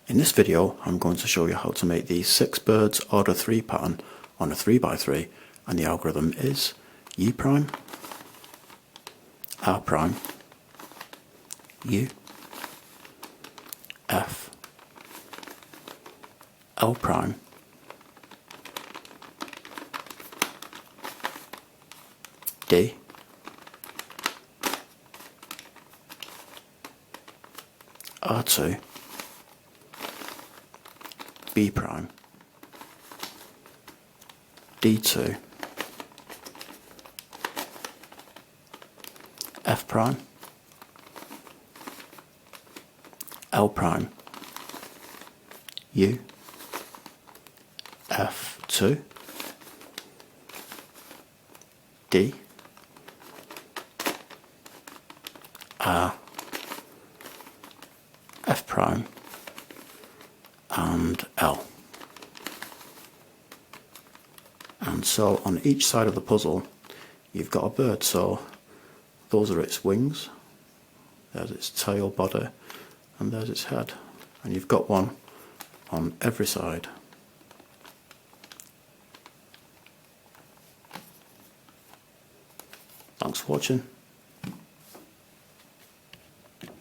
In this video I'm going to show you how to make the 6 birds order 3 pattern on a 3x3, and the algorithm is U prime, R prime, U, F, L prime, D, R2, B prime, D2, F prime, L prime, U, F2, D, R, F prime, and L. And so on each side of the puzzle you've got a bird, so those are its wings, there's its tail, body, and there's its head, and you've got one on every side. Thanks for watching.